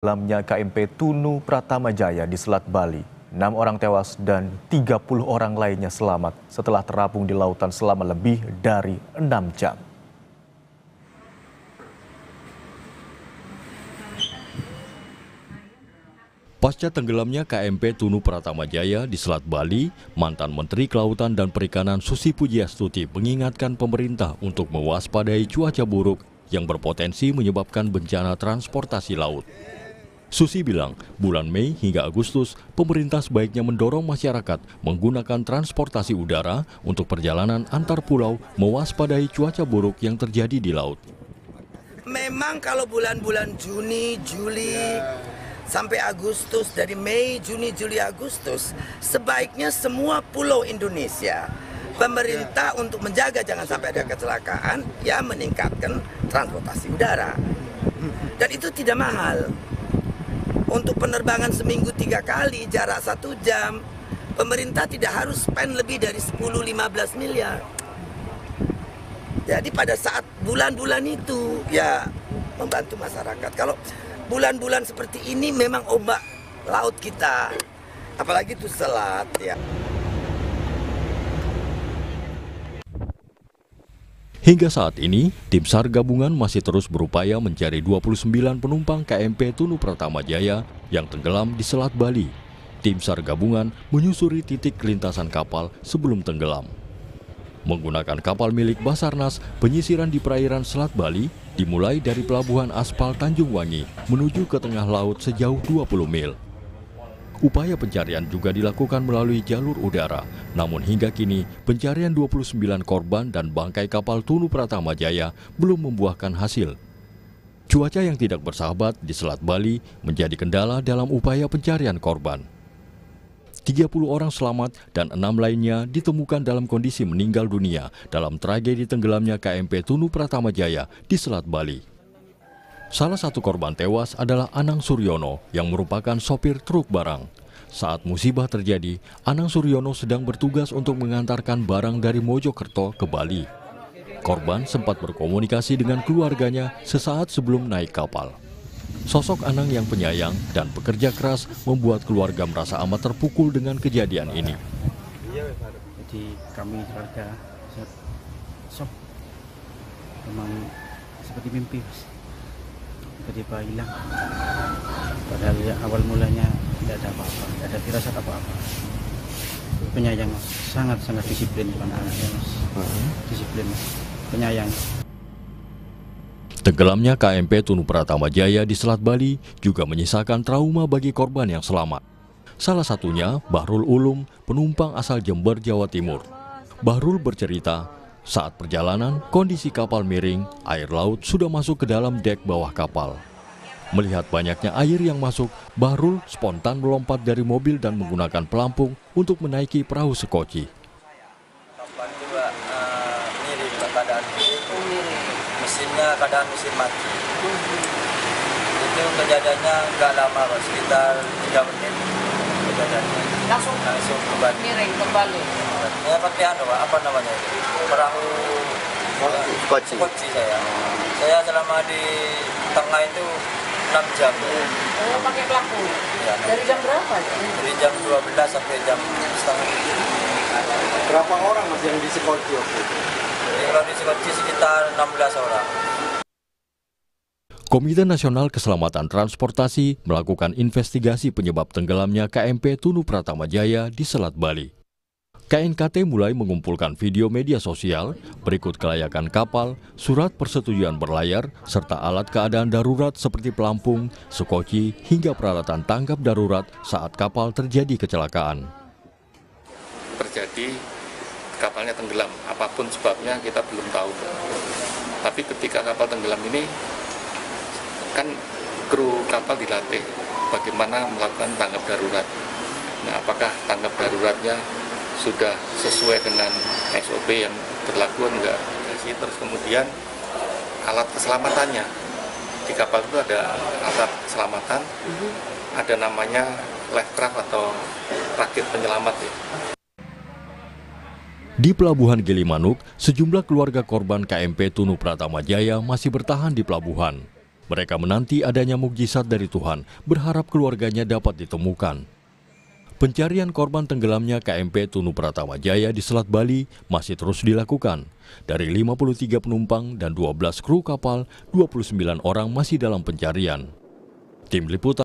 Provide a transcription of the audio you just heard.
Dalamnya KMP Tunu Pratama Jaya di Selat Bali. 6 orang tewas dan 30 orang lainnya selamat setelah terapung di lautan selama lebih dari 6 jam. Pasca tenggelamnya KMP Tunu Pratama Jaya di Selat Bali, mantan Menteri Kelautan dan Perikanan Susi Pujiastuti mengingatkan pemerintah untuk mewaspadai cuaca buruk yang berpotensi menyebabkan bencana transportasi laut. Susi bilang, bulan Mei hingga Agustus, pemerintah sebaiknya mendorong masyarakat menggunakan transportasi udara untuk perjalanan antar pulau mewaspadai cuaca buruk yang terjadi di laut. Memang kalau bulan-bulan Juni, Juli, sampai Agustus, dari Mei, Juni, Juli, Agustus, sebaiknya semua pulau Indonesia, pemerintah untuk menjaga jangan sampai ada kecelakaan, ya meningkatkan transportasi udara. Dan itu tidak mahal. Untuk penerbangan seminggu 3 kali, jarak 1 jam, pemerintah tidak harus spend lebih dari 10-15 miliar. Jadi pada saat bulan-bulan itu, ya membantu masyarakat. Kalau bulan-bulan seperti ini memang ombak laut kita, apalagi itu selat ya. Hingga saat ini, tim SAR gabungan masih terus berupaya mencari 29 penumpang KMP Tunu Pratama Jaya yang tenggelam di Selat Bali. Tim SAR gabungan menyusuri titik lintasan kapal sebelum tenggelam. Menggunakan kapal milik Basarnas, penyisiran di perairan Selat Bali dimulai dari pelabuhan aspal Tanjung Wangi menuju ke tengah laut sejauh 20 mil. Upaya pencarian juga dilakukan melalui jalur udara, namun hingga kini pencarian 29 korban dan bangkai kapal Tunu Pratama Jaya belum membuahkan hasil. Cuaca yang tidak bersahabat di Selat Bali menjadi kendala dalam upaya pencarian korban. 30 orang selamat dan 6 lainnya ditemukan dalam kondisi meninggal dunia dalam tragedi tenggelamnya KMP Tunu Pratama Jaya di Selat Bali. Salah satu korban tewas adalah Anang Suryono yang merupakan sopir truk barang. Saat musibah terjadi, Anang Suryono sedang bertugas untuk mengantarkan barang dari Mojokerto ke Bali. Korban sempat berkomunikasi dengan keluarganya sesaat sebelum naik kapal. Sosok Anang yang penyayang dan pekerja keras membuat keluarga merasa amat terpukul dengan kejadian ini. Jadi kami keluarga shock, memang seperti mimpi. Tiba-tiba hilang, padahal ya, awal mulanya tidak ada apa-apa, tidak ada firasat apa-apa. Penyayang, sangat-sangat disiplin anak-anaknya, disiplin, penyayang. Tenggelamnya KMP Tunu Pratama Jaya di Selat Bali juga menyisakan trauma bagi korban yang selamat. Salah satunya Bahrul Ulum, penumpang asal Jember, Jawa Timur. Bahrul bercerita, saat perjalanan, kondisi kapal miring, air laut sudah masuk ke dalam dek bawah kapal. Melihat banyaknya air yang masuk, Bahrul spontan melompat dari mobil dan menggunakan pelampung untuk menaiki perahu sekoci. Kapal juga miring keadaan mesinnya keadaan mesin mati. Itu kejadiannya nggak lama, sekitar 3 menit kejadiannya. Langsung miring kembali. Ya pakai apa namanya itu? Perahu skoci saya selama di tengah itu 6 jam. Oh, pakai pelampung? Ya, dari jam berapa? Dari jam 12 sampai jam setengah. Berapa orang mas yang di skoci waktu itu? Kalau di skoci sekitar 16 orang. Komite Nasional Keselamatan Transportasi melakukan investigasi penyebab tenggelamnya KMP Tunu Pratama Jaya di Selat Bali. KNKT mulai mengumpulkan video media sosial, berikut kelayakan kapal, surat persetujuan berlayar, serta alat keadaan darurat seperti pelampung, sekoci, hingga peralatan tanggap darurat saat kapal terjadi kecelakaan. Terjadi kapalnya tenggelam, apapun sebabnya kita belum tahu. Tapi ketika kapal tenggelam ini, kan kru kapal dilatih bagaimana melakukan tanggap darurat. Nah, apakah tanggap daruratnya sudah sesuai dengan SOP yang berlaku enggak? Terus kemudian alat keselamatannya di kapal itu ada alat keselamatan, ada namanya life craft atau rakit penyelamat ya. Di Pelabuhan Gilimanuk, sejumlah keluarga korban KMP Tunu Pratama Jaya masih bertahan di pelabuhan. Mereka menanti adanya mukjizat dari Tuhan, berharap keluarganya dapat ditemukan. Pencarian korban tenggelamnya KMP Tunu Pratama Jaya di Selat Bali masih terus dilakukan. Dari 53 penumpang dan 12 kru kapal, 29 orang masih dalam pencarian. Tim Liputan